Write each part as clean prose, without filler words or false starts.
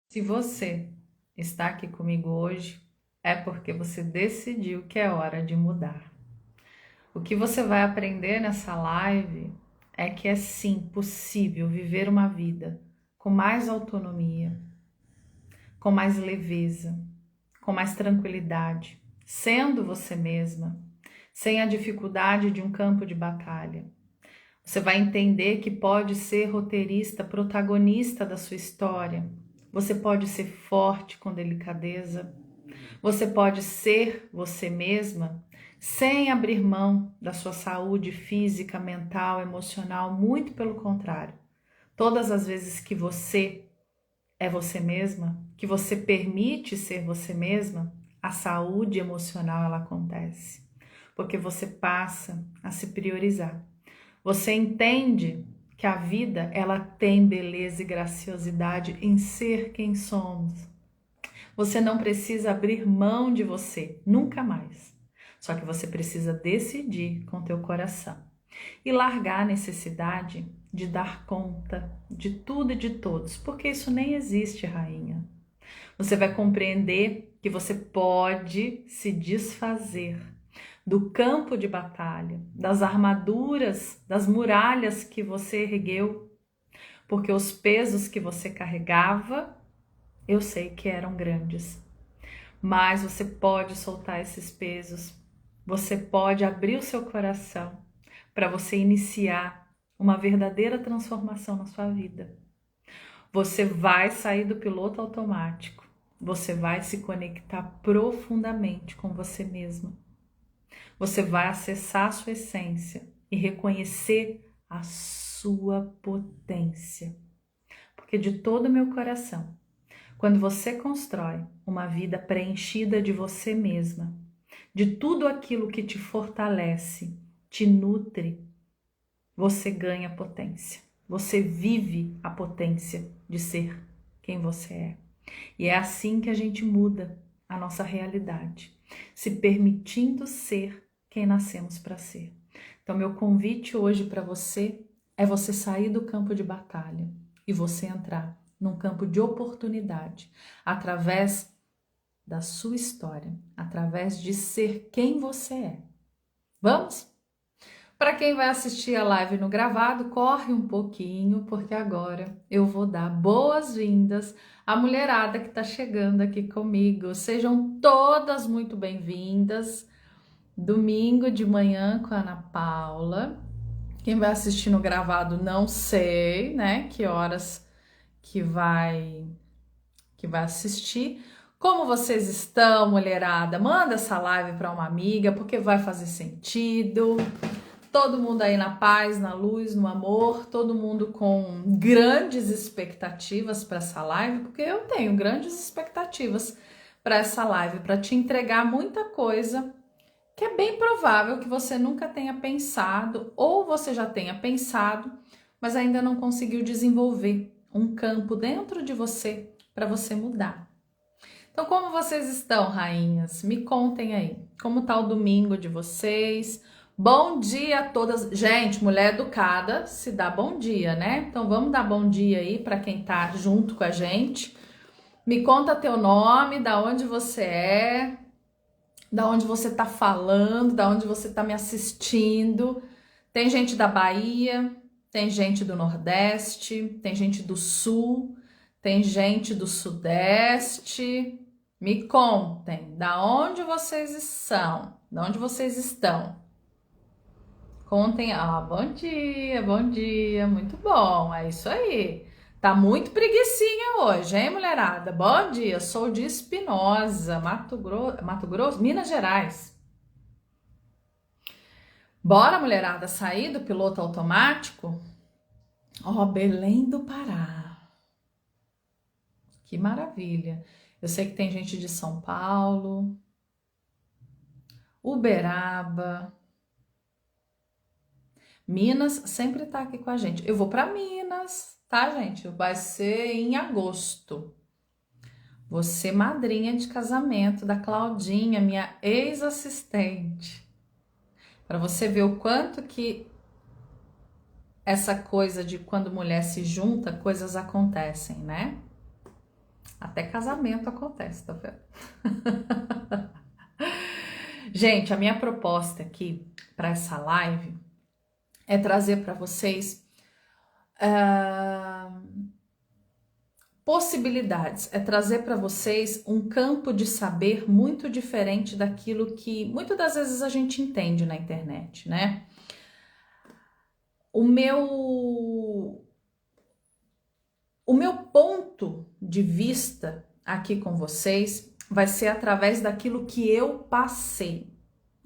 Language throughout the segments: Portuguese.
Se você está aqui comigo hoje, é porque você decidiu que é hora de mudar. O que você vai aprender nessa live é que é sim possível viver uma vida com mais autonomia, com mais leveza, com mais tranquilidade, sendo você mesma, sem a dificuldade de um campo de batalha. Você vai entender que pode ser roteirista, protagonista da sua história. Você pode ser forte com delicadeza. Você pode ser você mesma sem abrir mão da sua saúde física, mental, emocional, muito pelo contrário. Todas as vezes que você é você mesma, que você permite ser você mesma, a saúde emocional ela acontece, porque você passa a se priorizar. Você entende que a vida ela tem beleza e graciosidade em ser quem somos. Você não precisa abrir mão de você, nunca mais. Só que você precisa decidir com teu coração e largar a necessidade de dar conta de tudo e de todos, porque isso nem existe, rainha. Você vai compreender que você pode se desfazer do campo de batalha, das armaduras, das muralhas que você ergueu, porque os pesos que você carregava, eu sei que eram grandes, mas você pode soltar esses pesos, você pode abrir o seu coração para você iniciar uma verdadeira transformação na sua vida. Você vai sair do piloto automático, você vai se conectar profundamente com você mesmo. Você vai acessar a sua essência e reconhecer a sua potência. Porque de todo o meu coração, quando você constrói uma vida preenchida de você mesma, de tudo aquilo que te fortalece, te nutre, você ganha potência. Você vive a potência de ser quem você é. E é assim que a gente muda a nossa realidade, se permitindo ser quem nascemos para ser. Então, meu convite hoje para você é você sair do campo de batalha e você entrar num campo de oportunidade através da sua história, através de ser quem você é. Vamos? Para quem vai assistir a live no gravado, corre um pouquinho, porque agora eu vou dar boas-vindas à mulherada que está chegando aqui comigo. Sejam todas muito bem-vindas. Domingo de manhã com a Ana Paula. Quem vai assistir no gravado, não sei, né? Que horas que vai assistir. Como vocês estão, mulherada? Manda essa live para uma amiga, porque vai fazer sentido. Todo mundo aí na paz, na luz, no amor, todo mundo com grandes expectativas para essa live, porque eu tenho grandes expectativas para essa live, para te entregar muita coisa que é bem provável que você nunca tenha pensado, ou você já tenha pensado, mas ainda não conseguiu desenvolver um campo dentro de você para você mudar. Então, como vocês estão, rainhas? Me contem aí. Como tá o domingo de vocês? Bom dia a todas. Gente, mulher educada se dá bom dia, né? Então, vamos dar bom dia aí para quem tá junto com a gente. Me conta teu nome, da onde você é, da onde você tá falando, da onde você tá me assistindo. Tem gente da Bahia, tem gente do Nordeste, tem gente do Sul, tem gente do Sudeste. Me contem, da onde vocês são? Da onde vocês estão? Contem, bom dia, muito bom, é isso aí. Tá muito preguicinha hoje, hein, mulherada? Bom dia, sou de Espinosa, Mato Grosso, Minas Gerais. Bora, mulherada, sair do piloto automático? Ó, Belém do Pará. Que maravilha. Eu sei que tem gente de São Paulo, Uberaba, Minas sempre tá aqui com a gente. Eu vou para Minas, tá, gente? Vai ser em agosto. Vou ser madrinha de casamento da Claudinha, minha ex-assistente. Para você ver o quanto que essa coisa de quando mulher se junta, coisas acontecem, né? Até casamento acontece, tá vendo? Gente, a minha proposta aqui para essa live é trazer para vocês possibilidades, é trazer para vocês um campo de saber muito diferente daquilo que muitas das vezes a gente entende na internet, né? O meu ponto de vista aqui com vocês vai ser através daquilo que eu passei.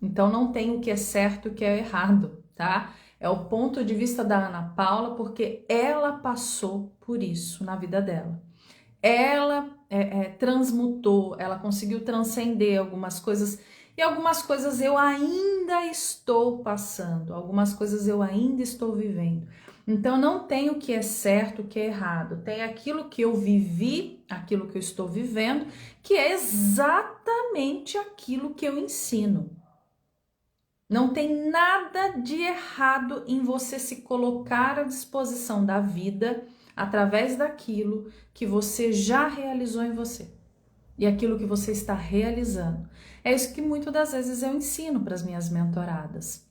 Então não tem o que é certo e o que é errado, tá? É o ponto de vista da Ana Paula, porque ela passou por isso na vida dela. Ela transmutou, ela conseguiu transcender algumas coisas, e algumas coisas eu ainda estou passando, algumas coisas eu ainda estou vivendo. Então não tem o que é certo, o que é errado, tem aquilo que eu vivi, aquilo que eu estou vivendo, que é exatamente aquilo que eu ensino. Não tem nada de errado em você se colocar à disposição da vida através daquilo que você já realizou em você e aquilo que você está realizando. É isso que muitas das vezes eu ensino para as minhas mentoradas.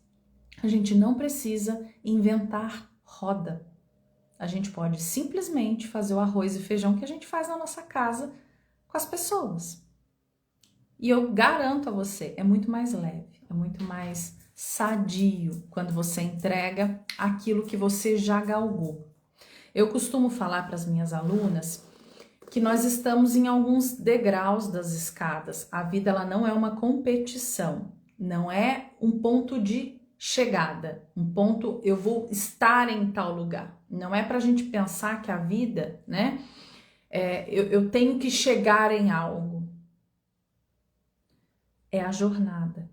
A gente não precisa inventar roda. A gente pode simplesmente fazer o arroz e feijão que a gente faz na nossa casa com as pessoas. E eu garanto a você, é muito mais leve, é muito mais sadio quando você entrega aquilo que você já galgou. Eu costumo falar para as minhas alunas que nós estamos em alguns degraus das escadas. A vida ela não é uma competição, não é um ponto de chegada, um ponto eu vou estar em tal lugar. Não é para a gente pensar que a vida, né, eu tenho que chegar em algo. É a jornada,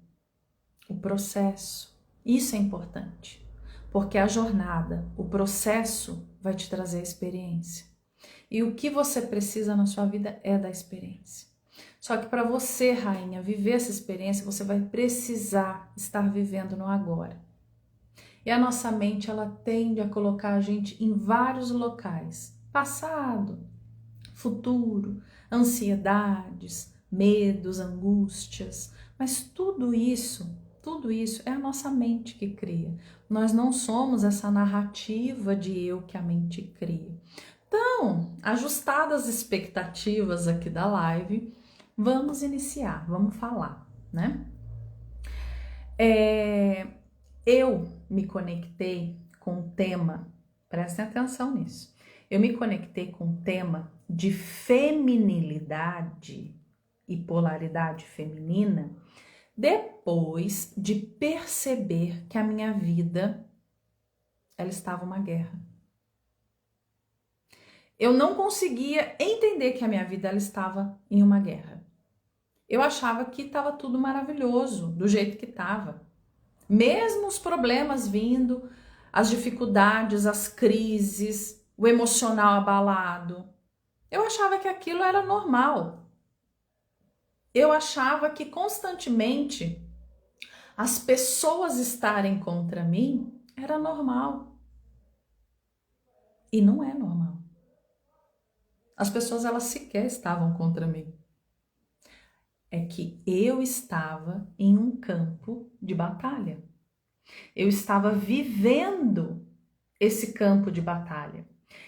o processo. Isso é importante, porque a jornada, o processo vai te trazer a experiência. E o que você precisa na sua vida é da experiência. Só que para você, rainha, viver essa experiência, você vai precisar estar vivendo no agora. E a nossa mente, ela tende a colocar a gente em vários locais. Passado, futuro, ansiedades, medos, angústias. Mas tudo isso é a nossa mente que cria. Nós não somos essa narrativa de eu que a mente cria. Então, ajustadas as expectativas aqui da live, vamos iniciar, vamos falar, né? Eu me conectei com o tema, prestem atenção nisso, eu me conectei com o tema de feminilidade e polaridade feminina depois de perceber que a minha vida, ela estava uma guerra. Eu não conseguia entender que a minha vida ela estava em uma guerra. Eu achava que estava tudo maravilhoso, do jeito que estava. Mesmo os problemas vindo, as dificuldades, as crises, o emocional abalado, eu achava que aquilo era normal. Eu achava que constantemente as pessoas estarem contra mim era normal. E não é normal. As pessoas, elas sequer estavam contra mim. É que eu estava em um campo de batalha. Eu estava vivendo esse campo de batalha.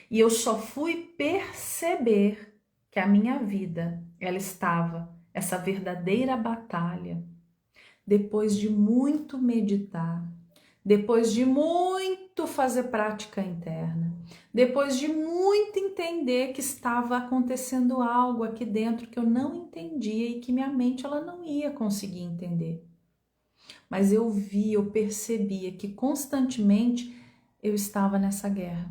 E eu só fui perceber que a minha vida, ela estava, essa verdadeira batalha, depois de muito meditar, depois de muito fazer prática interna, depois de muito entender que estava acontecendo algo aqui dentro que eu não entendia e que minha mente ela não ia conseguir entender. Mas eu percebia que constantemente eu estava nessa guerra.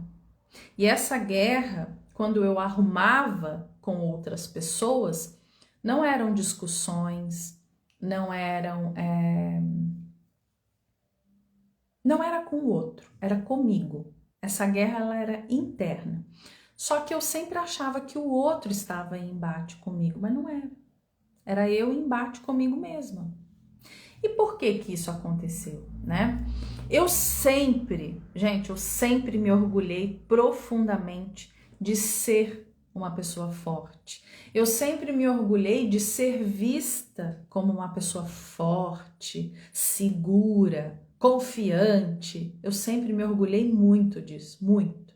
E essa guerra, quando eu arrumava com outras pessoas, não eram discussões, não era com o outro, era comigo. Essa guerra ela era interna. Só que eu sempre achava que o outro estava em embate comigo, mas não era. Era eu em embate comigo mesma. E por que isso aconteceu, né? Eu sempre me orgulhei profundamente de ser uma pessoa forte. Eu sempre me orgulhei de ser vista como uma pessoa forte, segura, confiante. Eu sempre me orgulhei muito disso, muito.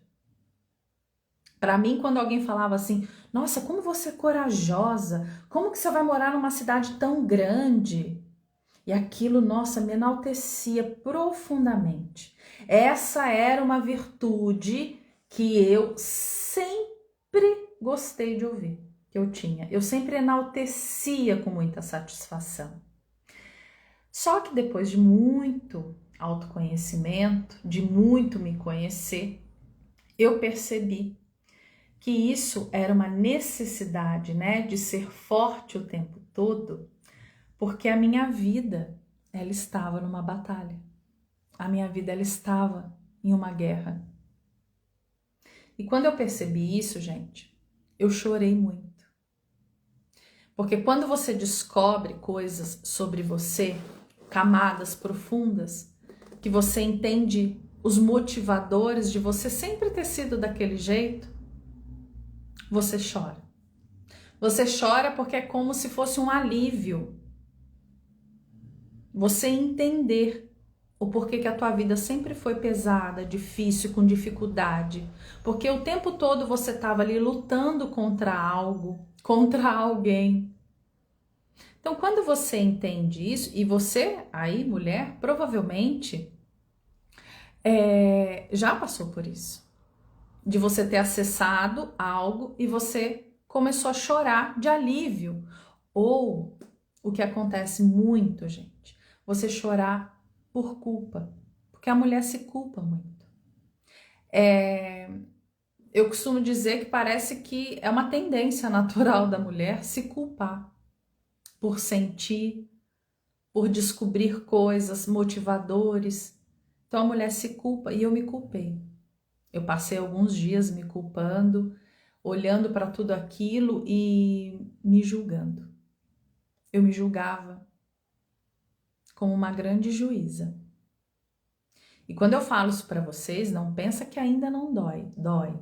Para mim, quando alguém falava assim, nossa, como você é corajosa, como que você vai morar numa cidade tão grande? E aquilo, nossa, me enaltecia profundamente. Essa era uma virtude que eu sempre gostei de ouvir, que eu tinha. Eu sempre enaltecia com muita satisfação. Só que depois de muito autoconhecimento, de muito me conhecer, eu percebi que isso era uma necessidade, né, de ser forte o tempo todo, porque a minha vida, ela estava numa batalha. A minha vida, ela estava em uma guerra. E quando eu percebi isso, gente, eu chorei muito. Porque quando você descobre coisas sobre você, camadas profundas, que você entende os motivadores de você sempre ter sido daquele jeito, você chora. Você chora porque é como se fosse um alívio. Você entender o porquê que a tua vida sempre foi pesada, difícil, com dificuldade. Porque o tempo todo você estava ali lutando contra algo, contra alguém. Então, quando você entende isso, e você aí, mulher, provavelmente já passou por isso. De você ter acessado algo e você começou a chorar de alívio. Ou o que acontece muito, gente, você chorar por culpa. Porque a mulher se culpa muito. Eu costumo dizer que parece que é uma tendência natural da mulher se culpar por sentir, por descobrir coisas, motivadores. Então a mulher se culpa e eu me culpei. Eu passei alguns dias me culpando, olhando para tudo aquilo e me julgando. Eu me julgava como uma grande juíza. E quando eu falo isso para vocês, não pensa que ainda não dói, dói.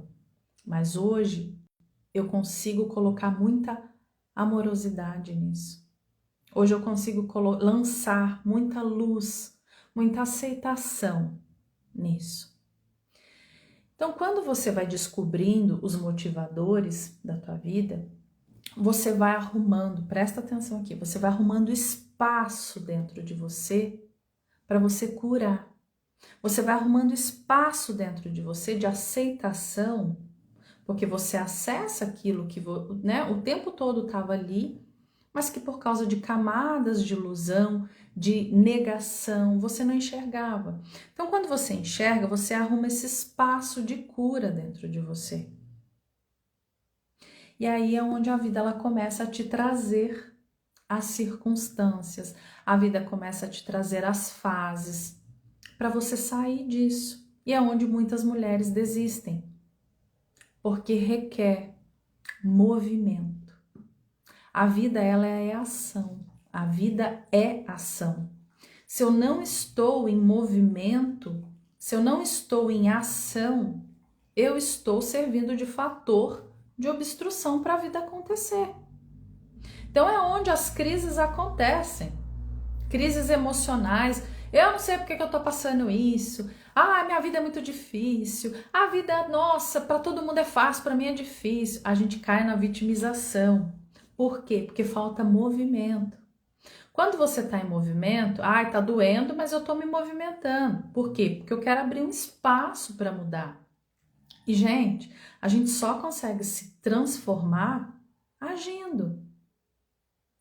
Mas hoje eu consigo colocar muita amorosidade nisso. Hoje eu consigo lançar muita luz, muita aceitação nisso. Então, quando você vai descobrindo os motivadores da tua vida, você vai arrumando, presta atenção aqui, você vai arrumando espaço dentro de você para você curar. Você vai arrumando espaço dentro de você de aceitação, porque você acessa aquilo que, né, o tempo todo estava ali, mas que por causa de camadas de ilusão, de negação, você não enxergava. Então, quando você enxerga, você arruma esse espaço de cura dentro de você. E aí é onde a vida ela começa a te trazer as circunstâncias, a vida começa a te trazer as fases para você sair disso. E é onde muitas mulheres desistem, porque requer movimento. A vida ela é ação. A vida é ação. Se eu não estou em movimento, se eu não estou em ação, eu estou servindo de fator de obstrução para a vida acontecer. Então é onde as crises acontecem. Crises emocionais. Eu não sei porque que eu tô passando isso. Ah, minha vida é muito difícil. A vida, nossa, para todo mundo é fácil, para mim é difícil. A gente cai na vitimização. Por quê? Porque falta movimento. Quando você está em movimento, ai, tá doendo, mas eu tô me movimentando. Por quê? Porque eu quero abrir um espaço para mudar. E, gente, a gente só consegue se transformar agindo.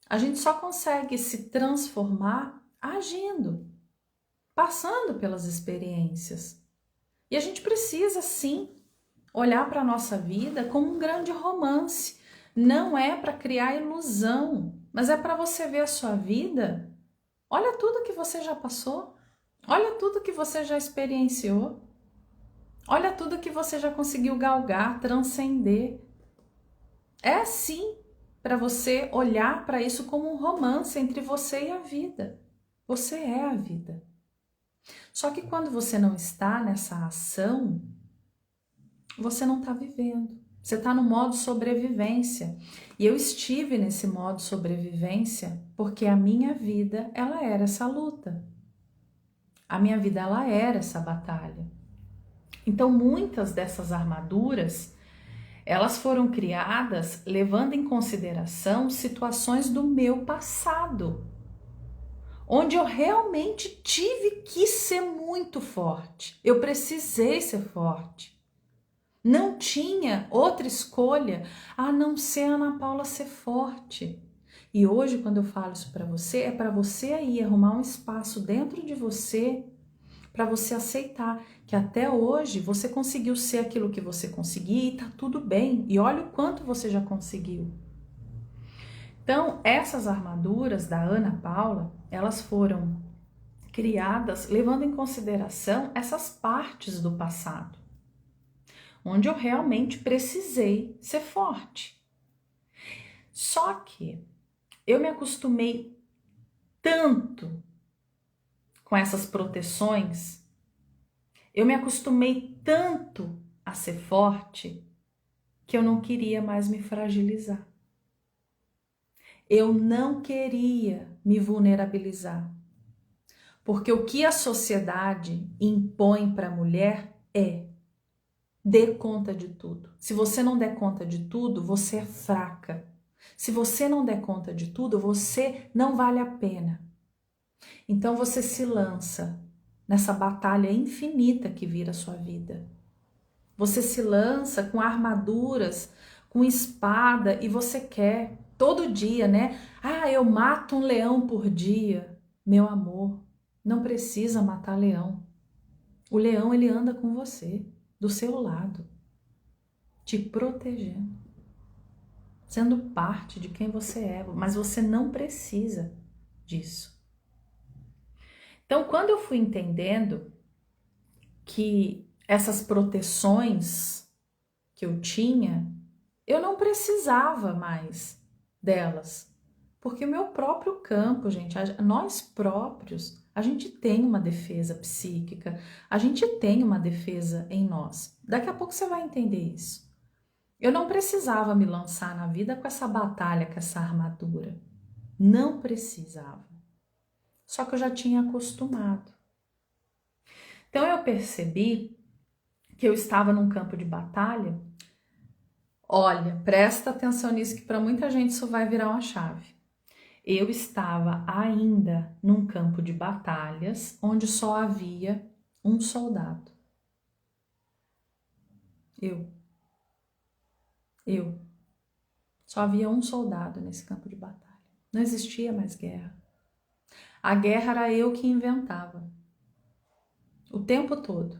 A gente só consegue se transformar agindo, passando pelas experiências. E a gente precisa, sim, olhar para a nossa vida como um grande romance. Não é para criar ilusão, mas é para você ver a sua vida. Olha tudo que você já passou. Olha tudo que você já experienciou. Olha tudo que você já conseguiu galgar, transcender. É sim para você olhar para isso como um romance entre você e a vida. Você é a vida. Só que quando você não está nessa ação, você não está vivendo. Você está no modo sobrevivência. E eu estive nesse modo sobrevivência porque a minha vida, ela era essa luta. A minha vida, ela era essa batalha. Então, muitas dessas armaduras, elas foram criadas levando em consideração situações do meu passado, onde eu realmente tive que ser muito forte. Eu precisei ser forte. Não tinha outra escolha a não ser a Ana Paula ser forte. E hoje, quando eu falo isso para você, é para você aí arrumar um espaço dentro de você para você aceitar que até hoje você conseguiu ser aquilo que você conseguiu e tá tudo bem. E olha o quanto você já conseguiu. Então, essas armaduras da Ana Paula, elas foram criadas levando em consideração essas partes do passado, onde eu realmente precisei ser forte. Só que eu me acostumei tanto com essas proteções, eu me acostumei tanto a ser forte, que eu não queria mais me fragilizar. Eu não queria me vulnerabilizar. Porque o que a sociedade impõe para a mulher é: dê conta de tudo. Se você não der conta de tudo, você é fraca. Se você não der conta de tudo, você não vale a pena. Então você se lança nessa batalha infinita que vira a sua vida. Você se lança com armaduras, com espada e você quer todo dia, né? Ah, eu mato um leão por dia. Meu amor, não precisa matar leão. O leão, ele anda com você, do seu lado, te protegendo, sendo parte de quem você é, mas você não precisa disso. Então, quando eu fui entendendo que essas proteções que eu tinha, eu não precisava mais delas, porque o meu próprio campo, gente, nós próprios, a gente tem uma defesa psíquica, a gente tem uma defesa em nós. Daqui a pouco você vai entender isso. Eu não precisava me lançar na vida com essa batalha, com essa armadura. Não precisava. Só que eu já tinha acostumado. Então eu percebi que eu estava num campo de batalha. Olha, presta atenção nisso que para muita gente isso vai virar uma chave. Eu estava ainda num campo de batalhas onde só havia um soldado. Eu. Só havia um soldado nesse campo de batalha. Não existia mais guerra. A guerra era eu que inventava. O tempo todo.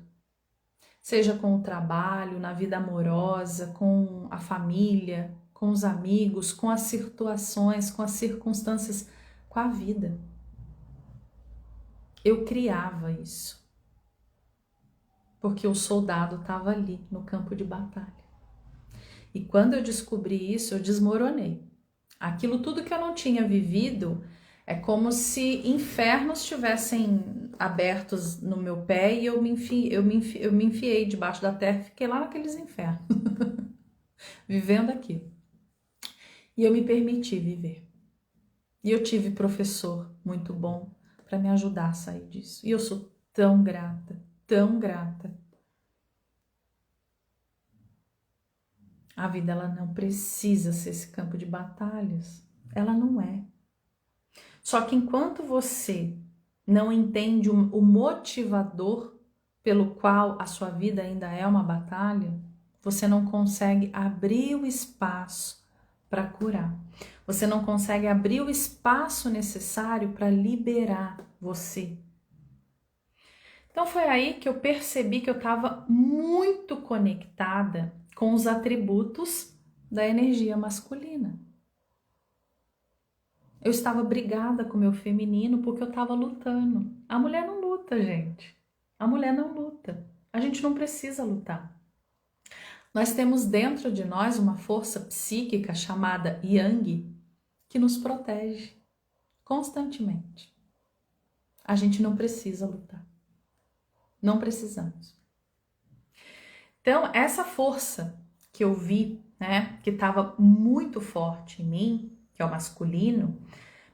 Seja com o trabalho, na vida amorosa, com a família, com os amigos, com as situações, com as circunstâncias, com a vida. Eu criava isso. Porque o soldado estava ali no campo de batalha. E quando eu descobri isso, eu desmoronei. Aquilo tudo que eu não tinha vivido é como se infernos estivessem abertos no meu pé e eu me enfiei debaixo da terra e fiquei lá naqueles infernos, vivendo aquilo. E eu me permiti viver. E eu tive professor muito bom para me ajudar a sair disso. E eu sou tão grata, tão grata. A vida, ela não precisa ser esse campo de batalhas. Ela não é. Só que enquanto você não entende o motivador pelo qual a sua vida ainda é uma batalha, você não consegue abrir o espaço para curar. Você não consegue abrir o espaço necessário para liberar você. Então foi aí que eu percebi que eu estava muito conectada com os atributos da energia masculina. Eu estava brigada com o meu feminino porque eu estava lutando. A mulher não luta, gente. A mulher não luta. A gente não precisa lutar. Nós temos dentro de nós uma força psíquica chamada Yang que nos protege constantemente. A gente não precisa lutar. Não precisamos. Então, essa força que eu vi, né, que estava muito forte em mim, que é o masculino,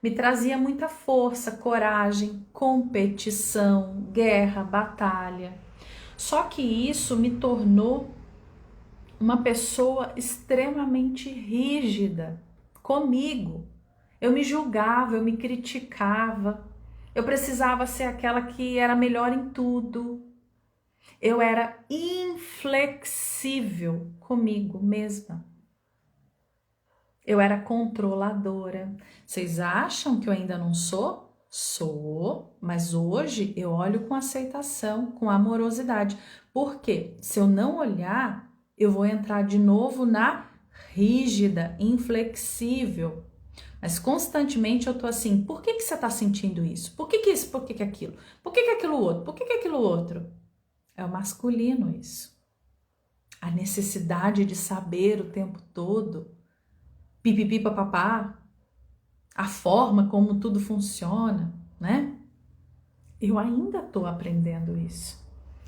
me trazia muita força, coragem, competição, guerra, batalha. Só que isso me tornou uma pessoa extremamente rígida comigo. Eu me julgava, eu me criticava, eu precisava ser aquela que era melhor em tudo. Eu era inflexível comigo mesma. Eu era controladora. Vocês acham que eu ainda não sou? Sou, mas hoje eu olho com aceitação, com amorosidade. Porque se eu não olhar, eu vou entrar de novo na rígida, inflexível. Mas constantemente eu tô assim, por que você tá sentindo isso? Por que isso? Por que aquilo? Por que aquilo outro? Por que aquilo outro? É o masculino isso. A necessidade de saber o tempo todo, pipipi papapá, a forma como tudo funciona, né? Eu ainda estou aprendendo isso.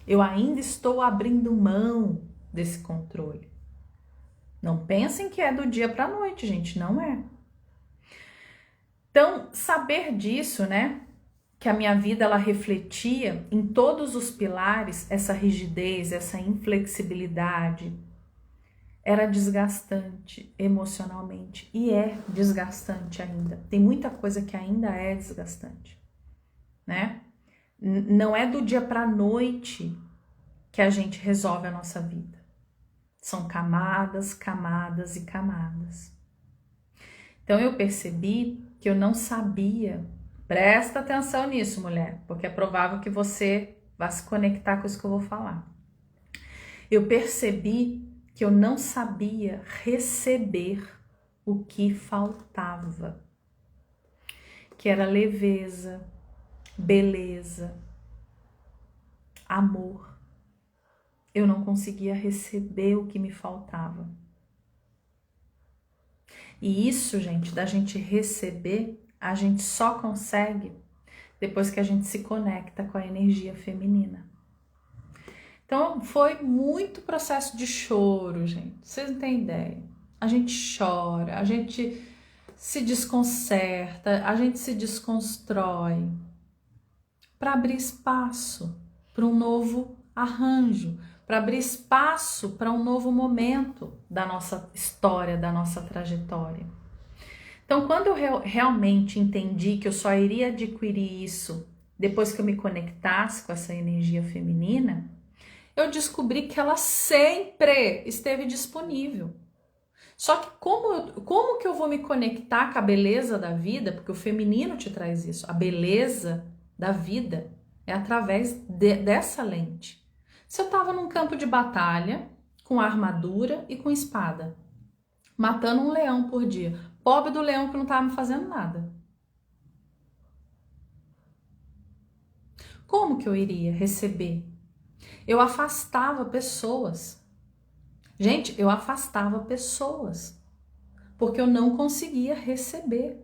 Eu ainda estou abrindo mão desse controle. Não pensem que é do dia para a noite, gente, não é. Então, saber disso, né? Que a minha vida ela refletia em todos os pilares essa rigidez, essa inflexibilidade, era desgastante emocionalmente e é desgastante ainda. Tem muita coisa que ainda é desgastante, né? Não é do dia para a noite que a gente resolve a nossa vida. São camadas, camadas e camadas. Então eu percebi que eu não sabia. Presta atenção nisso, mulher, porque é provável que você vá se conectar com isso que eu vou falar. Eu percebi que eu não sabia receber o que faltava, que era leveza, beleza, amor. Eu não conseguia receber o que me faltava. E isso, gente, da gente receber, a gente só consegue depois que a gente se conecta com a energia feminina. Então, foi muito processo de choro, gente. Vocês não têm ideia. A gente chora, a gente se desconcerta, a gente se desconstrói para abrir espaço para um novo arranjo, para abrir espaço para um novo momento da nossa história, da nossa trajetória. Então, quando eu realmente entendi que eu só iria adquirir isso depois que eu me conectasse com essa energia feminina, eu descobri que ela sempre esteve disponível. Só que como que eu vou me conectar com a beleza da vida? Porque o feminino te traz isso. A beleza da vida é através dessa lente. Se eu estava num campo de batalha, com armadura e com espada, matando um leão por dia, pobre do leão que não estava me fazendo nada. Como que eu iria receber? Eu afastava pessoas. Gente, eu afastava pessoas, porque eu não conseguia receber.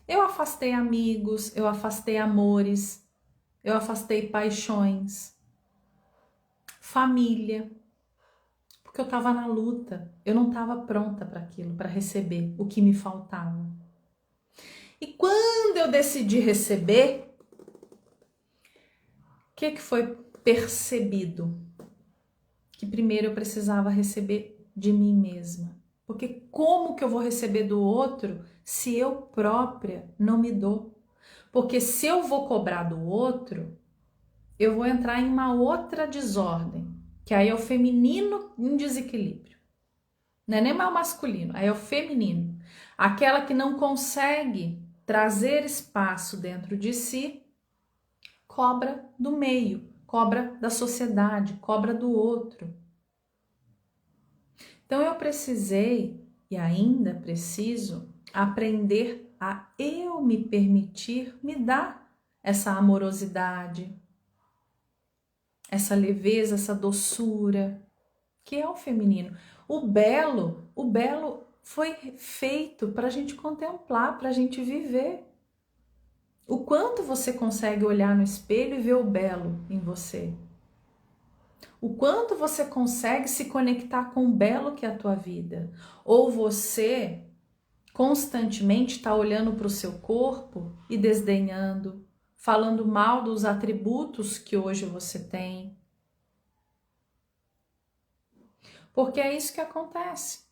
Eu afastei amigos, eu afastei amores, eu afastei paixões, família, porque eu estava na luta, eu não estava pronta para aquilo, para receber o que me faltava. E quando eu decidi receber, o que foi percebido? Que primeiro eu precisava receber de mim mesma. Porque como que eu vou receber do outro se eu própria não me dou? Porque se eu vou cobrar do outro, eu vou entrar em uma outra desordem, que aí é o feminino em desequilíbrio. Não é nem mais o masculino, aí é o feminino. Aquela que não consegue trazer espaço dentro de si, cobra do meio, cobra da sociedade, cobra do outro. Então eu precisei e ainda preciso aprender a eu me permitir me dar essa amorosidade, essa leveza, essa doçura, que é o feminino. O belo foi feito para a gente contemplar, para a gente viver. O quanto você consegue olhar no espelho e ver o belo em você? O quanto você consegue se conectar com o belo que é a tua vida? Ou você constantemente está olhando para o seu corpo e desdenhando, falando mal dos atributos que hoje você tem? Porque é isso que acontece.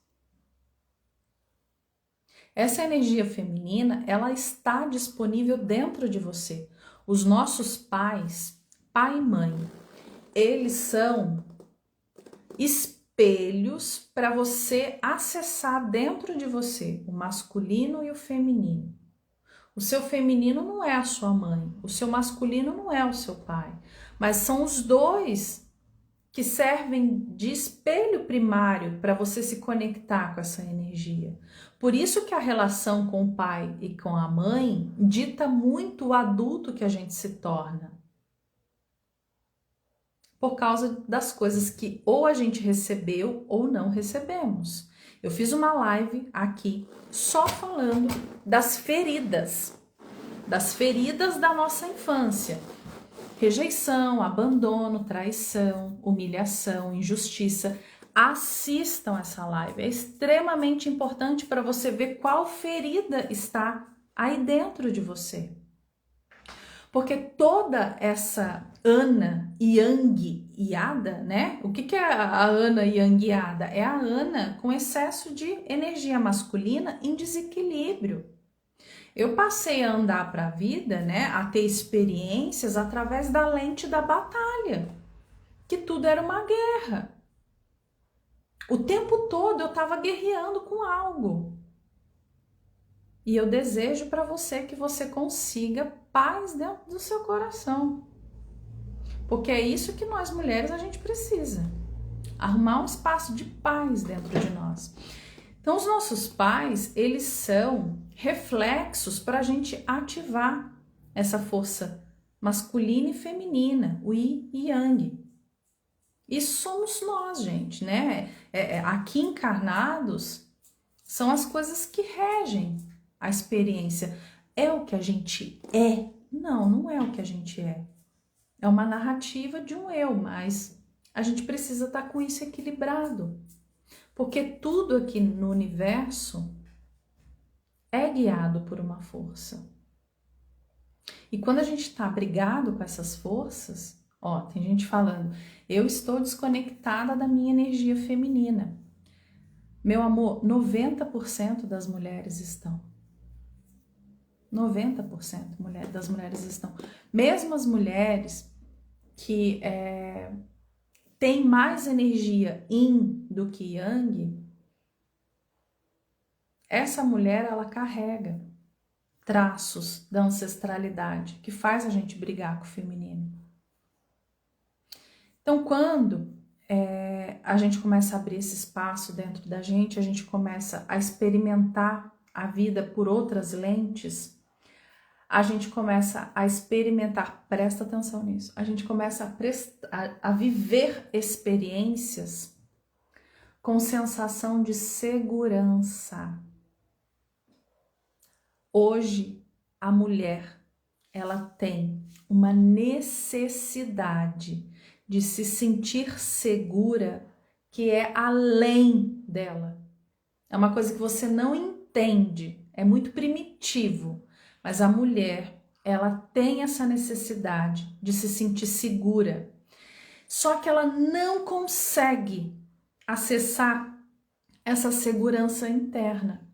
Essa energia feminina, ela está disponível dentro de você. Os nossos pais, pai e mãe, eles são espelhos para você acessar dentro de você o masculino e o feminino. O seu feminino não é a sua mãe, o seu masculino não é o seu pai, mas são os dois que servem de espelho primário para você se conectar com essa energia. Por isso que a relação com o pai e com a mãe dita muito o adulto que a gente se torna. Por causa das coisas que ou a gente recebeu ou não recebemos. Eu fiz uma live aqui só falando das feridas da nossa infância. Rejeição, abandono, traição, humilhação, injustiça. Assistam essa live. É extremamente importante para você ver qual ferida está aí dentro de você. Porque toda essa Ana, Yang e Ada, né? O que é a Ana, Yang e Ada? É a Ana com excesso de energia masculina em desequilíbrio. Eu passei a andar para a vida, né, a ter experiências através da lente da batalha, que tudo era uma guerra. O tempo todo eu estava guerreando com algo. E eu desejo para você que você consiga paz dentro do seu coração. Porque é isso que nós mulheres a gente precisa. Arrumar um espaço de paz dentro de nós. Então os nossos pais, eles são reflexos para a gente ativar essa força masculina e feminina, o Yin e Yang. Isso somos nós, gente, né? Aqui encarnados são as coisas que regem a experiência. É o que a gente é? Não, não é o que a gente é. É uma narrativa de um eu, mas a gente precisa estar com isso equilibrado. Porque tudo aqui no universo é guiado por uma força. E quando a gente está brigado com essas forças, ó, tem gente falando, eu estou desconectada da minha energia feminina. Meu amor, 90% das mulheres estão. 90% das mulheres estão. Mesmo as mulheres que têm mais energia yin do que yang, essa mulher, ela carrega traços da ancestralidade que faz a gente brigar com o feminino. Então, quando a gente começa a abrir esse espaço dentro da gente, a gente começa a experimentar a vida por outras lentes, a gente começa a experimentar, presta atenção nisso, a gente começa a viver experiências com sensação de segurança. Hoje, a mulher, ela tem uma necessidade de se sentir segura que é além dela. É uma coisa que você não entende, é muito primitivo. Mas a mulher, ela tem essa necessidade de se sentir segura. Só que ela não consegue acessar essa segurança interna.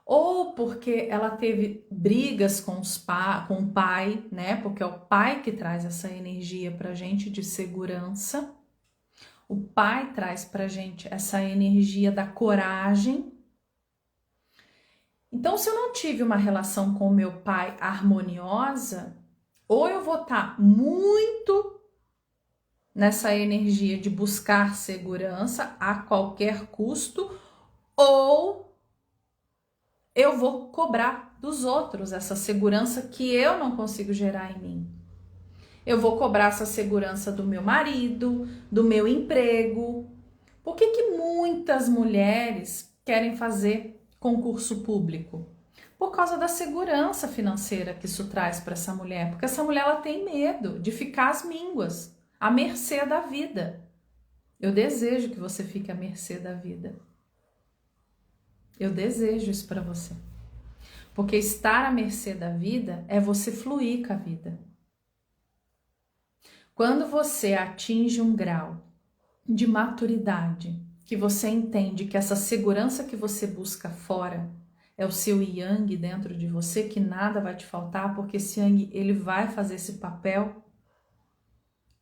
Ou porque ela teve brigas com o pai, né? Porque é o pai que traz essa energia pra gente de segurança. O pai traz pra gente essa energia da coragem. Então, se eu não tive uma relação com o meu pai harmoniosa, ou eu vou estar muito nessa energia de buscar segurança a qualquer custo, ou eu vou cobrar dos outros essa segurança que eu não consigo gerar em mim. Eu vou cobrar essa segurança do meu marido, do meu emprego. Por que muitas mulheres querem fazer concurso público? Por causa da segurança financeira que isso traz para essa mulher, porque essa mulher ela tem medo de ficar às mínguas. à mercê da vida. Eu desejo que você fique à mercê da vida. Eu desejo isso para você. Porque estar à mercê da vida é você fluir com a vida. Quando você atinge um grau de maturidade, que você entende que essa segurança que você busca fora é o seu yang dentro de você, que nada vai te faltar, porque esse yang ele vai fazer esse papel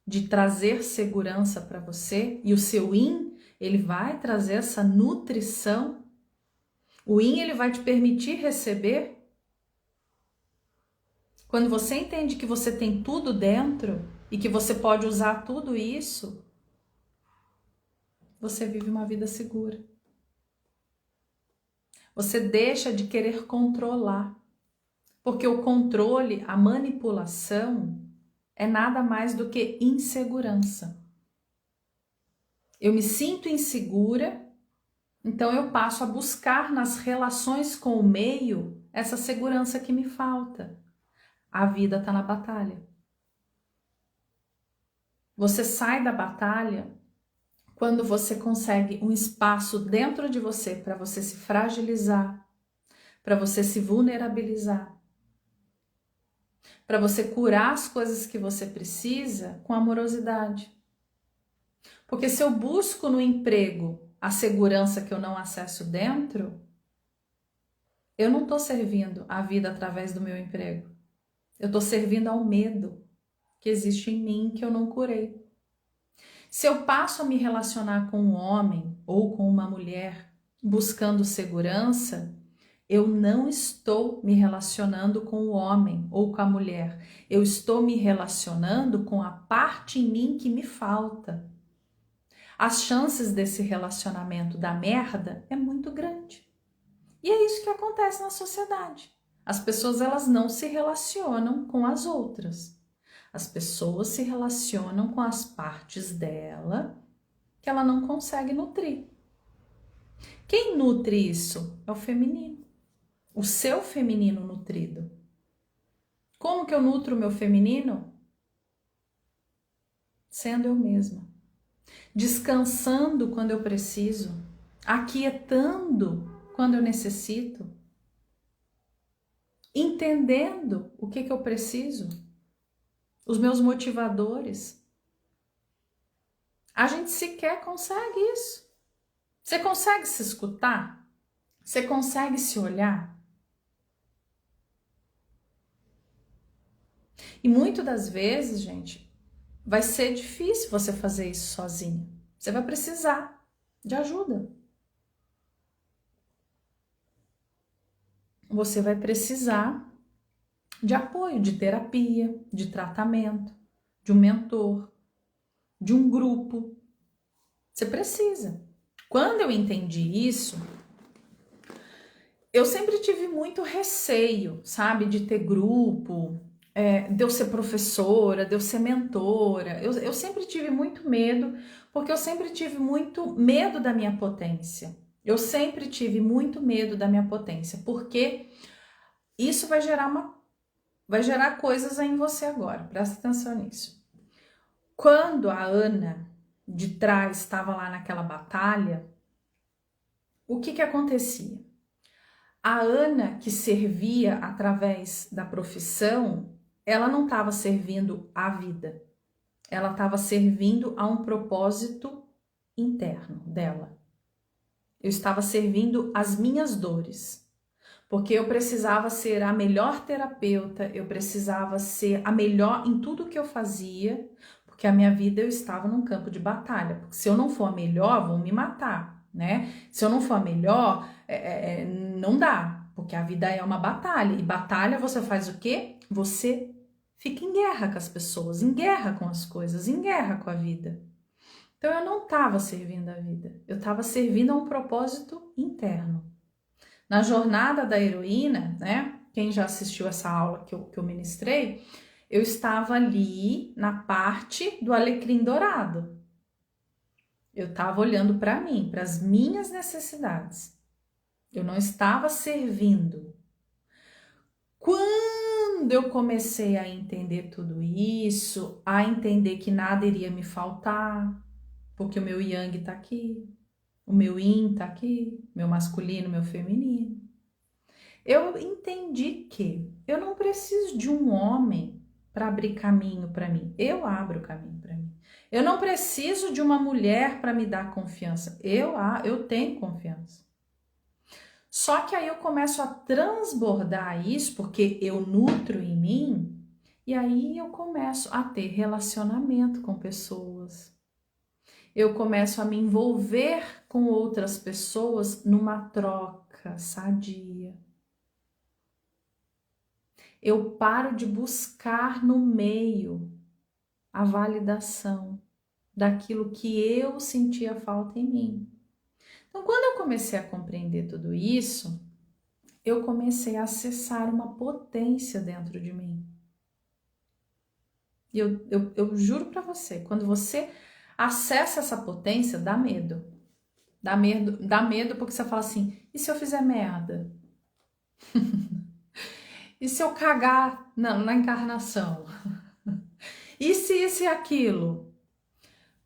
de trazer segurança para você, e o seu yin ele vai trazer essa nutrição. O yin ele vai te permitir receber. Quando você entende que você tem tudo dentro e que você pode usar tudo isso, você vive uma vida segura. Você deixa de querer controlar, porque o controle, a manipulação, é nada mais do que insegurança. Eu me sinto insegura, então eu passo a buscar nas relações com o meio essa segurança que me falta. A vida está na batalha. Você sai da batalha quando você consegue um espaço dentro de você para você se fragilizar, para você se vulnerabilizar, para você curar as coisas que você precisa com amorosidade. Porque se eu busco no emprego a segurança que eu não acesso dentro, eu não estou servindo a vida através do meu emprego. Eu estou servindo ao medo que existe em mim que eu não curei. Se eu passo a me relacionar com um homem ou com uma mulher buscando segurança, eu não estou me relacionando com o homem ou com a mulher. Eu estou me relacionando com a parte em mim que me falta. As chances desse relacionamento dar merda é muito grande. E é isso que acontece na sociedade. As pessoas elas não se relacionam com as outras. As pessoas se relacionam com as partes dela que ela não consegue nutrir. Quem nutre isso? É o feminino. O seu feminino nutrido. Como que eu nutro o meu feminino? Sendo eu mesma. Descansando quando eu preciso. Aquietando quando eu necessito. Entendendo o que eu preciso. Os meus motivadores. A gente sequer consegue isso. Você consegue se escutar? Você consegue se olhar? E muitas das vezes, gente, vai ser difícil você fazer isso sozinho. Você vai precisar de ajuda. Você vai precisar de apoio, de terapia, de tratamento, de um mentor, de um grupo. Você precisa. Quando eu entendi isso, eu sempre tive muito receio, sabe, de ter grupo, de eu ser professora, de eu ser mentora. Eu sempre tive muito medo, porque eu sempre tive muito medo da minha potência. Eu sempre tive muito medo da minha potência, porque isso vai gerar coisas aí em você agora. Presta atenção nisso. Quando a Ana de trás estava lá naquela batalha, o que acontecia? A Ana que servia através da profissão, ela não estava servindo a vida. Ela estava servindo a um propósito interno dela. Eu estava servindo as minhas dores. Porque eu precisava ser a melhor terapeuta, eu precisava ser a melhor em tudo que eu fazia, porque a minha vida eu estava num campo de batalha. Porque se eu não for a melhor, vão me matar, né? Se eu não for a melhor, não dá, porque a vida é uma batalha. E batalha você faz o quê? Você fica em guerra com as pessoas, em guerra com as coisas, em guerra com a vida. Então eu não estava servindo a vida, eu estava servindo a um propósito interno. Na jornada da heroína, né? Quem já assistiu essa aula que eu ministrei, eu estava ali na parte do alecrim dourado. Eu estava olhando para mim, para as minhas necessidades. Eu não estava servindo. Quando quando eu comecei a entender tudo isso, a entender que nada iria me faltar, porque o meu yang tá aqui, o meu yin tá aqui, meu masculino, meu feminino. Eu entendi que eu não preciso de um homem para abrir caminho para mim. Eu abro o caminho para mim. Eu não preciso de uma mulher para me dar confiança. Eu tenho confiança. Só que aí eu começo a transbordar isso, porque eu nutro em mim, e aí eu começo a ter relacionamento com pessoas. Eu começo a me envolver com outras pessoas numa troca sadia. Eu paro de buscar no meio a validação daquilo que eu sentia falta em mim. Então, quando eu comecei a compreender tudo isso, eu comecei a acessar uma potência dentro de mim. E eu juro para você, quando você acessa essa potência, dá medo. Dá medo porque você fala assim, e se eu fizer merda? E se eu cagar na encarnação? E se isso e aquilo?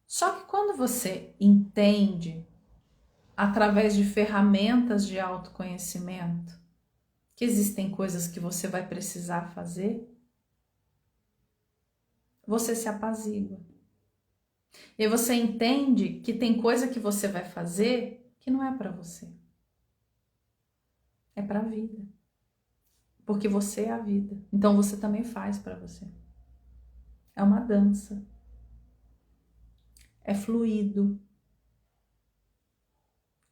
Só que quando você entende, através de ferramentas de autoconhecimento, que existem coisas que você vai precisar fazer, você se apazigua. E você entende que tem coisa que você vai fazer que não é para você. É para a vida. Porque você é a vida. Então você também faz para você. É uma dança. É fluido.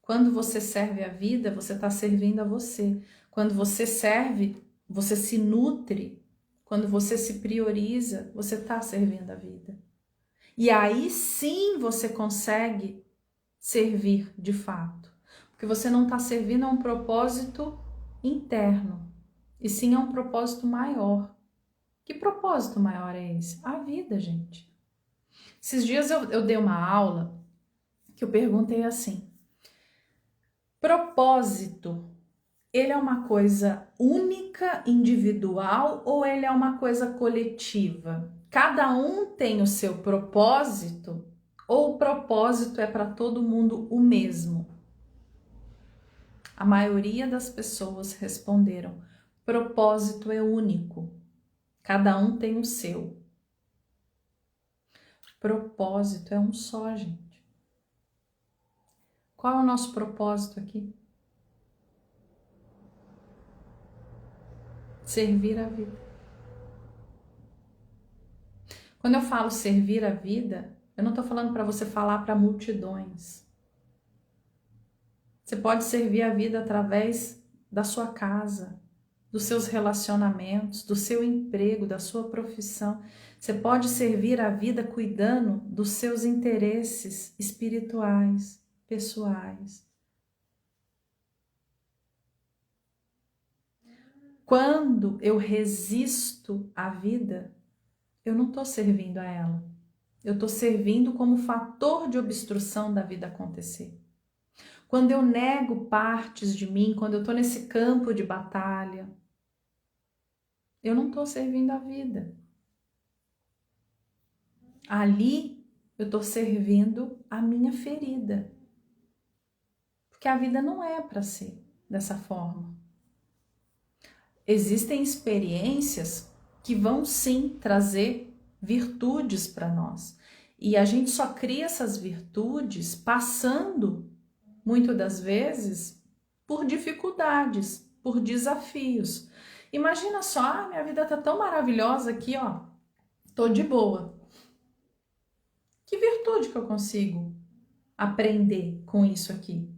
Quando você serve a vida, você está servindo a você. Quando você serve, você se nutre. Quando você se prioriza, você está servindo a vida. E aí sim você consegue servir de fato. Porque você não está servindo a um propósito interno, e sim a um propósito maior. Que propósito maior é esse? A vida, gente. Esses dias eu dei uma aula que eu perguntei assim: propósito, ele é uma coisa única, individual, ou ele é uma coisa coletiva? Cada um tem o seu propósito, ou o propósito é para todo mundo o mesmo? A maioria das pessoas responderam: propósito é único, cada um tem o seu. Propósito é um só, gente. Qual é o nosso propósito aqui? Servir a vida. Quando eu falo servir a vida, eu não estou falando para você falar para multidões. Você pode servir a vida através da sua casa, dos seus relacionamentos, do seu emprego, da sua profissão. Você pode servir a vida cuidando dos seus interesses espirituais, pessoais. Quando eu resisto à vida, eu não estou servindo a ela. Eu estou servindo como fator de obstrução da vida acontecer. Quando eu nego partes de mim, quando eu estou nesse campo de batalha, eu não estou servindo a vida. Ali eu estou servindo a minha ferida. Porque a vida não é para ser dessa forma. Existem experiências que vão sim trazer virtudes para nós. E a gente só cria essas virtudes passando, muitas das vezes, por dificuldades, por desafios. Imagina só, minha vida tá tão maravilhosa aqui, ó, tô de boa. Que virtude que eu consigo aprender com isso aqui?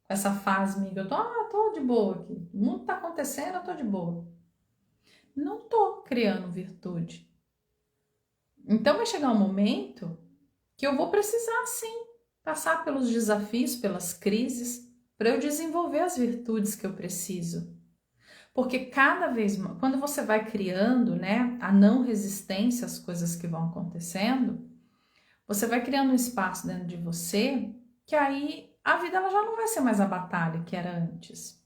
Essa fase minha, eu tô de boa aqui. O mundo tá acontecendo, eu tô de boa. Não tô criando virtude. Então vai chegar um momento que eu vou precisar sim passar pelos desafios, pelas crises, para eu desenvolver as virtudes que eu preciso. Porque cada vez mais, quando você vai criando, né, a não resistência às coisas que vão acontecendo, você vai criando um espaço dentro de você que aí a vida ela já não vai ser mais a batalha que era antes.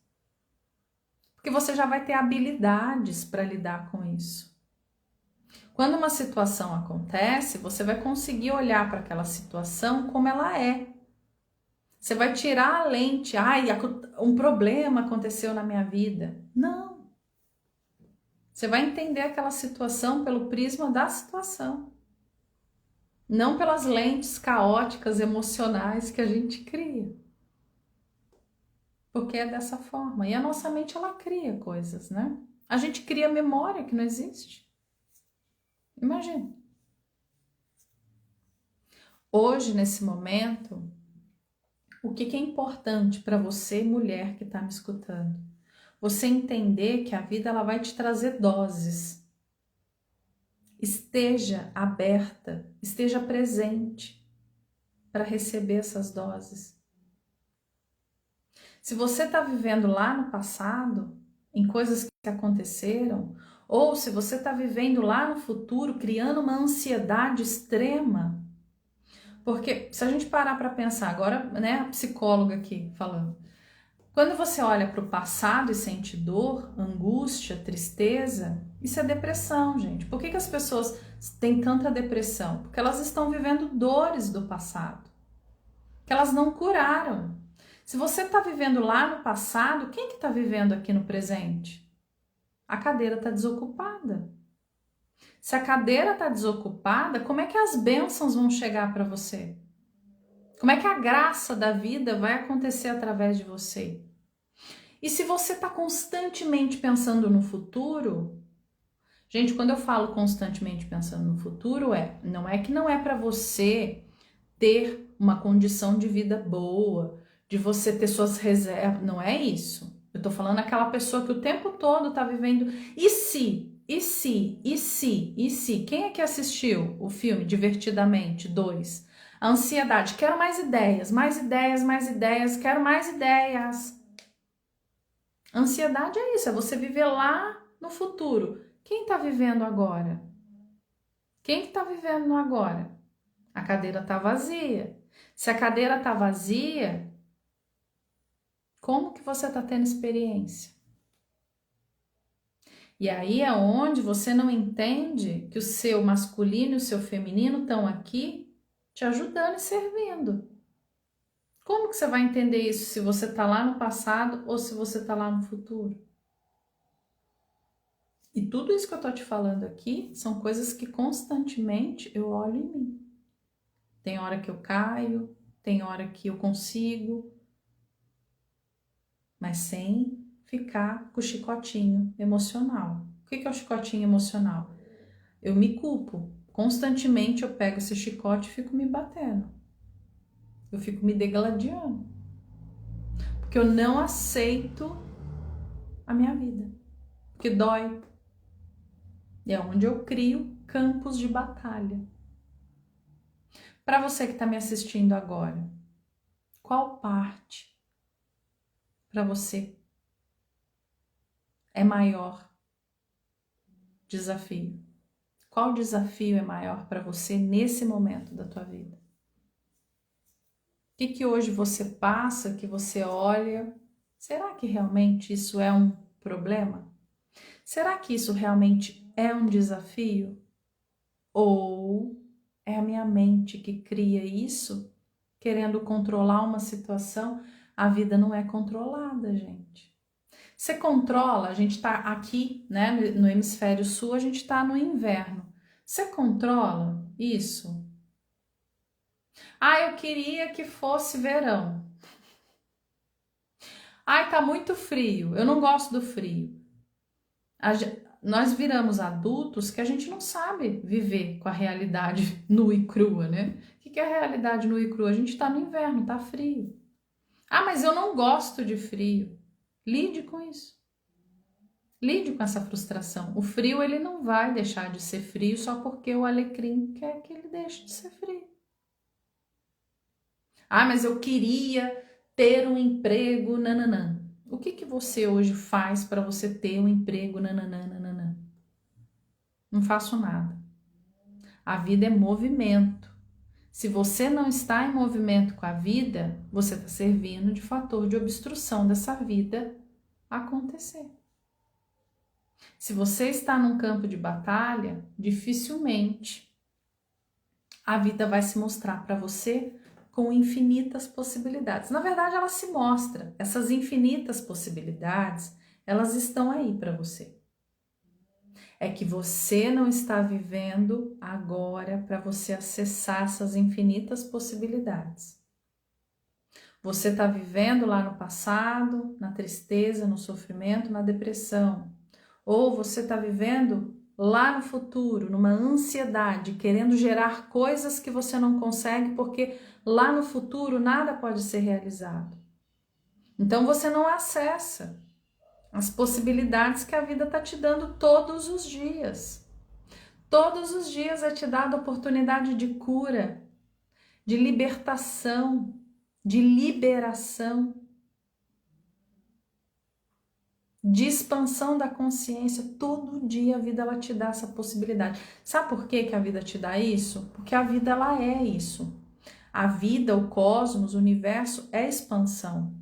Porque Porque você já vai ter habilidades para lidar com isso. Quando uma situação acontece, você vai conseguir olhar para aquela situação como ela é. Você vai tirar a lente, um problema aconteceu na minha vida. Não. Você vai entender aquela situação pelo prisma da situação. Não pelas lentes caóticas, emocionais que a gente cria. Porque é dessa forma. E a nossa mente, ela cria coisas, né? A gente cria memória que não existe. Imagina. Hoje, nesse momento, o que é importante para você, mulher que está me escutando? Você entender que a vida ela vai te trazer doses. Esteja aberta, esteja presente para receber essas doses. Se você está vivendo lá no passado, em coisas que aconteceram, ou se você está vivendo lá no futuro, criando uma ansiedade extrema, porque se a gente parar para pensar, agora, né, a psicóloga aqui falando, quando você olha para o passado e sente dor, angústia, tristeza, isso é depressão, gente. Por que as pessoas têm tanta depressão? Porque elas estão vivendo dores do passado, que elas não curaram. Se você está vivendo lá no passado, quem que está vivendo aqui no presente? A cadeira está desocupada. Se a cadeira está desocupada, como é que as bênçãos vão chegar para você? Como é que a graça da vida vai acontecer através de você? E se você está constantemente pensando no futuro, gente, quando eu falo constantemente pensando no futuro, não é que não é para você ter uma condição de vida boa, de você ter suas reservas, não é isso. Eu tô falando aquela pessoa que o tempo todo tá vivendo, e se? Quem é que assistiu o filme Divertidamente 2? A ansiedade, quero mais ideias, quero mais ideias. Ansiedade é isso, é você viver lá no futuro. Quem tá vivendo agora? Quem que tá vivendo no agora? A cadeira tá vazia. Se a cadeira tá vazia, como que você tá tendo experiência? E aí é onde você não entende que o seu masculino e o seu feminino estão aqui te ajudando e servindo. Como que você vai entender isso se você tá lá no passado ou se você tá lá no futuro? E tudo isso que eu tô te falando aqui são coisas que constantemente eu olho em mim. Tem hora que eu caio, tem hora que eu consigo, mas sem ficar com o chicotinho emocional. O que é o chicotinho emocional? Eu me culpo. Constantemente eu pego esse chicote e fico me batendo. Eu fico me degladiando. Porque eu não aceito a minha vida. Porque dói. E é onde eu crio campos de batalha. Para você que está me assistindo agora, qual parte para você é maior desafio? Qual desafio é maior para você nesse momento da tua vida? O que hoje você passa, que você olha? Será que realmente isso é um problema? Será que isso realmente é um desafio? Ou é a minha mente que cria isso, querendo controlar uma situação? A vida não é controlada, gente. Você controla, a gente está aqui, né, no hemisfério sul, a gente está no inverno. Você controla isso? Eu queria que fosse verão. Tá muito frio, eu não gosto do frio. Nós viramos adultos que a gente não sabe viver com a realidade nua e crua, né? O que é a realidade nua e crua? A gente tá no inverno, tá frio. Mas eu não gosto de frio. Lide com isso. Lide com essa frustração. O frio, ele não vai deixar de ser frio só porque o alecrim quer que ele deixe de ser frio. Mas eu queria ter um emprego, nananã. O que você hoje faz para você ter um emprego, nananã, nananã? Não faço nada. A vida é movimento. Se você não está em movimento com a vida, você está servindo de fator de obstrução dessa vida acontecer. Se você está num campo de batalha, dificilmente a vida vai se mostrar para você com infinitas possibilidades. Na verdade, ela se mostra. Essas infinitas possibilidades, elas estão aí para você. É que você não está vivendo agora para você acessar essas infinitas possibilidades. Você está vivendo lá no passado, na tristeza, no sofrimento, na depressão. Ou você está vivendo lá no futuro, numa ansiedade, querendo gerar coisas que você não consegue, porque lá no futuro nada pode ser realizado. Então você não acessa as possibilidades que a vida está te dando todos os dias. Todos os dias é te dada a oportunidade de cura, de libertação, de liberação, de expansão da consciência. Todo dia a vida ela te dá essa possibilidade. Sabe por que a vida te dá isso? Porque a vida ela é isso. A vida, o cosmos, o universo é expansão.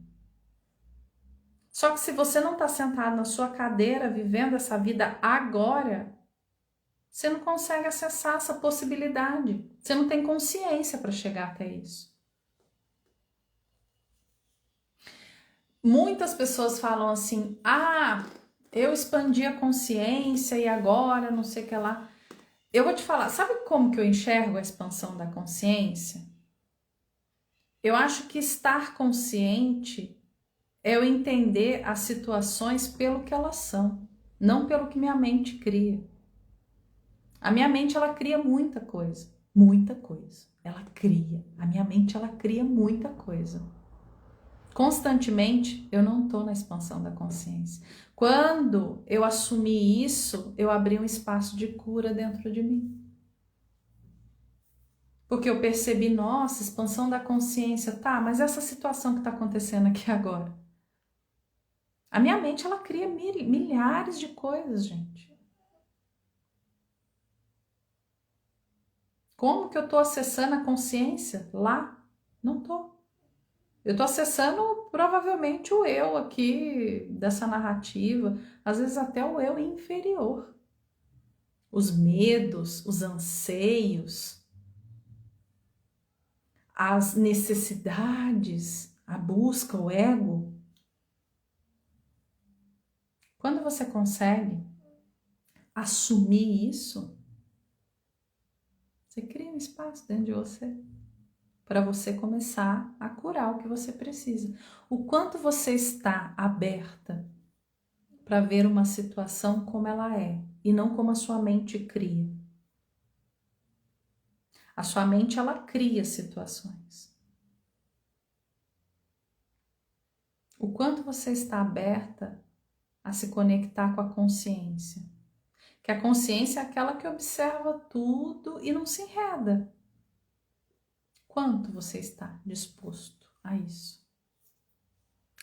Só que se você não está sentado na sua cadeira vivendo essa vida agora, você não consegue acessar essa possibilidade. Você não tem consciência para chegar até isso. Muitas pessoas falam assim, eu expandi a consciência e agora não sei o que lá. Eu vou te falar, sabe como que eu enxergo a expansão da consciência? Eu acho que estar consciente é eu entender as situações pelo que elas são, não pelo que minha mente cria. A minha mente, ela cria muita coisa. Ela cria. A minha mente, ela cria muita coisa. Constantemente, eu não estou na expansão da consciência. Quando eu assumi isso, eu abri um espaço de cura dentro de mim. Porque eu percebi, nossa, expansão da consciência, tá, mas essa situação que está acontecendo aqui agora. A minha mente, ela cria milhares de coisas, gente. Como que eu estou acessando a consciência lá? Não estou. Eu estou acessando provavelmente o eu aqui dessa narrativa, às vezes até o eu inferior. Os medos, os anseios, as necessidades, a busca, o ego. Quando você consegue assumir isso, você cria um espaço dentro de você para você começar a curar o que você precisa. O quanto você está aberta para ver uma situação como ela é e não como a sua mente cria. A sua mente, ela cria situações. O quanto você está aberta a se conectar com a consciência. Que a consciência é aquela que observa tudo e não se enreda. Quanto você está disposto a isso?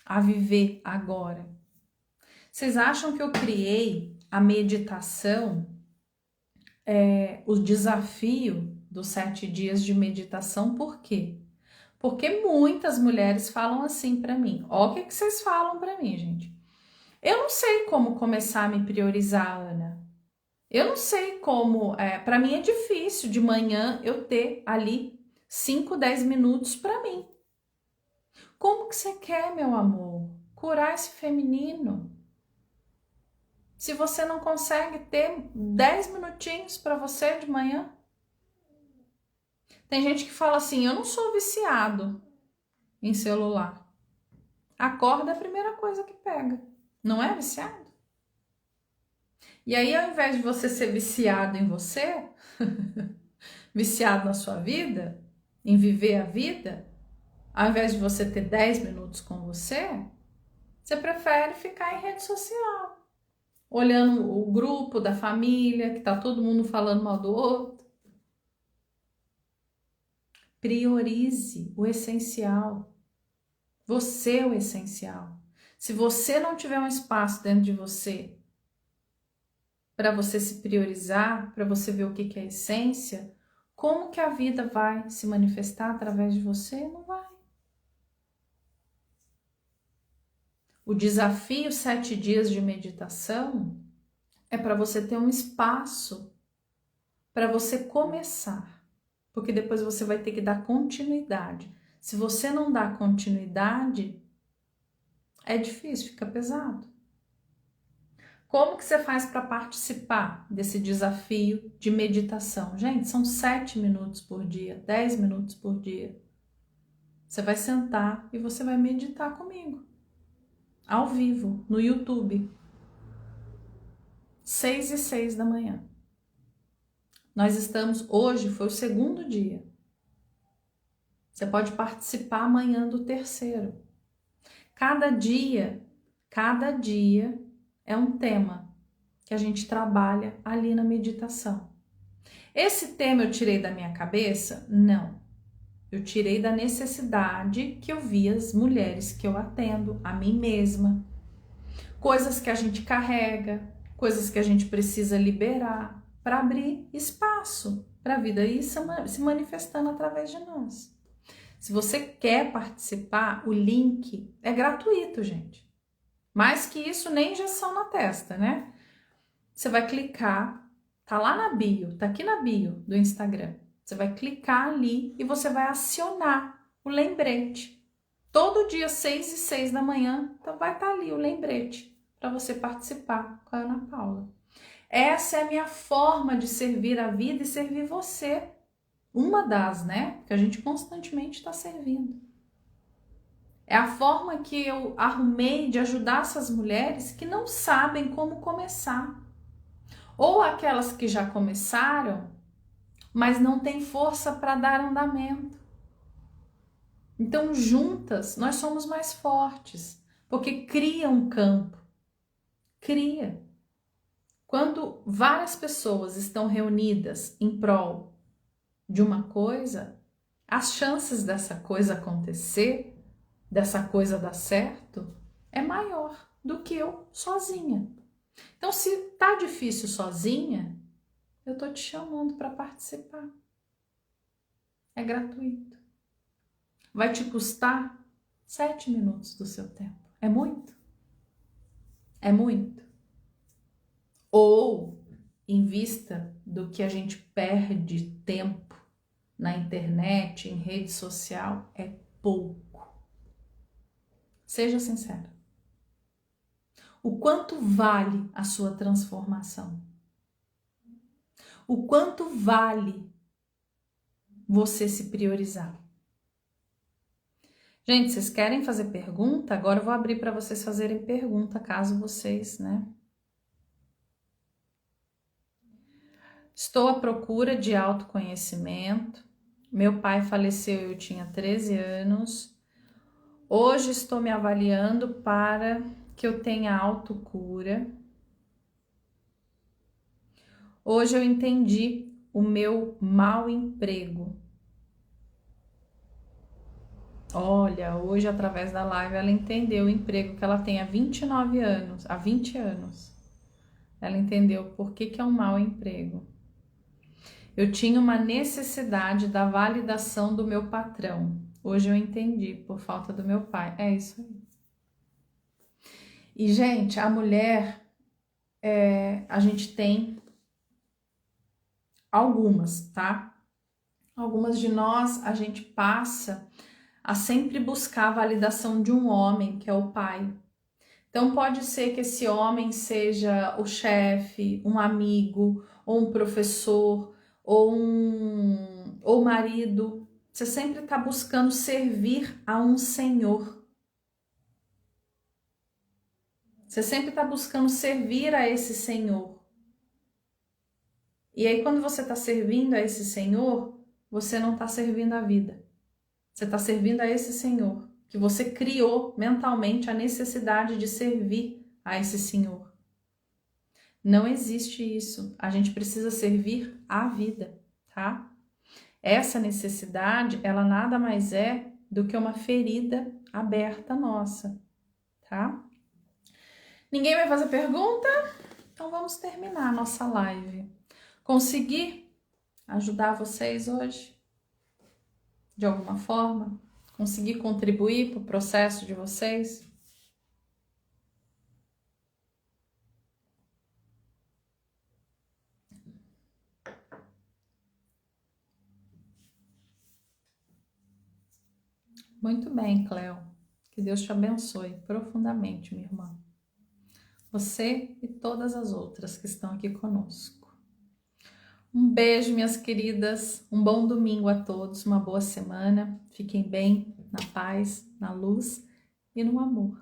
A viver agora? Vocês acham que eu criei a meditação, o desafio dos 7 dias de meditação, por quê? Porque muitas mulheres falam assim para mim. Ó, o que vocês falam para mim, gente? Eu não sei como começar a me priorizar, Ana. Eu não sei como. Para mim é difícil de manhã eu ter ali 5, 10 minutos para mim. Como que você quer, meu amor, curar esse feminino? Se você não consegue ter 10 minutinhos para você de manhã? Tem gente que fala assim, eu não sou viciado em celular. Acorda é a primeira coisa que pega. Não é viciado? E aí, ao invés de você ser viciado em você, viciado na sua vida, em viver a vida, ao invés de você ter 10 minutos com você, você prefere ficar em rede social, olhando o grupo da família, que tá todo mundo falando mal do outro. Priorize o essencial. Você é o essencial. Se você não tiver um espaço dentro de você para você se priorizar, para você ver o que é essência, como que a vida vai se manifestar através de você? Não vai. O desafio 7 dias de meditação é para você ter um espaço para você começar, porque depois você vai ter que dar continuidade. Se você não dá continuidade, é difícil, fica pesado. Como que você faz para participar desse desafio de meditação? Gente, são 7 minutos por dia, 10 minutos por dia. Você vai sentar e você vai meditar comigo, ao vivo, no YouTube, 6h06 da manhã. Nós estamos, hoje foi o segundo dia. Você pode participar amanhã do terceiro. Cada dia é um tema que a gente trabalha ali na meditação. Esse tema eu tirei da minha cabeça? Não. Eu tirei da necessidade que eu vi as mulheres que eu atendo, a mim mesma. Coisas que a gente carrega, coisas que a gente precisa liberar para abrir espaço para a vida ir se manifestando através de nós. Se você quer participar, o link é gratuito, gente. Mais que isso, nem injeção na testa, né? Você vai clicar, tá lá na bio, tá aqui na bio do Instagram. Você vai clicar ali e você vai acionar o lembrete. Todo dia, 6h06 da manhã, então vai estar ali o lembrete para você participar com a Ana Paula. Essa é a minha forma de servir a vida e servir você. Uma das, né? Que a gente constantemente está servindo. É a forma que eu arrumei de ajudar essas mulheres que não sabem como começar. Ou aquelas que já começaram, mas não têm força para dar andamento. Então, juntas, nós somos mais fortes, porque cria um campo. Cria. Quando várias pessoas estão reunidas em prol de uma coisa, as chances dessa coisa acontecer, dessa coisa dar certo, é maior do que eu sozinha. Então, se tá difícil sozinha, eu tô te chamando para participar. É gratuito. Vai te custar 7 minutos do seu tempo. É muito? É muito. Ou, em vista do que a gente perde tempo na internet, em rede social, é pouco. Seja sincero. O quanto vale a sua transformação? O quanto vale você se priorizar? Gente, vocês querem fazer pergunta? Agora eu vou abrir para vocês fazerem pergunta, caso vocês, né? Estou à procura de autoconhecimento. Meu pai faleceu, eu tinha 13 anos. Hoje estou me avaliando para que eu tenha autocura. Hoje eu entendi o meu mau emprego. Olha, hoje através da live ela entendeu o emprego que ela tem há 29 anos, há 20 anos. Ela entendeu por que é um mau emprego. Eu tinha uma necessidade da validação do meu patrão. Hoje eu entendi, por falta do meu pai. É isso aí. E, gente, a mulher, a gente tem algumas, tá? Algumas de nós, a gente passa a sempre buscar a validação de um homem, que é o pai. Então, pode ser que esse homem seja o chefe, um amigo, ou um professor, ou marido. Você sempre está buscando servir a um senhor. Você sempre está buscando servir a esse senhor. E aí, quando você está servindo a esse senhor, você não está servindo a vida. Você está servindo a esse senhor, que você criou mentalmente a necessidade de servir a esse senhor. Não existe isso. A gente precisa servir a vida, tá? Essa necessidade, ela nada mais é do que uma ferida aberta nossa, tá? Ninguém vai fazer pergunta? Então vamos terminar a nossa live. Consegui ajudar vocês hoje? De alguma forma? Consegui contribuir para o processo de vocês? Muito bem, Cleo. Que Deus te abençoe profundamente, minha irmã. Você e todas as outras que estão aqui conosco. Um beijo, minhas queridas. Um bom domingo a todos. Uma boa semana. Fiquem bem, na paz, na luz e no amor.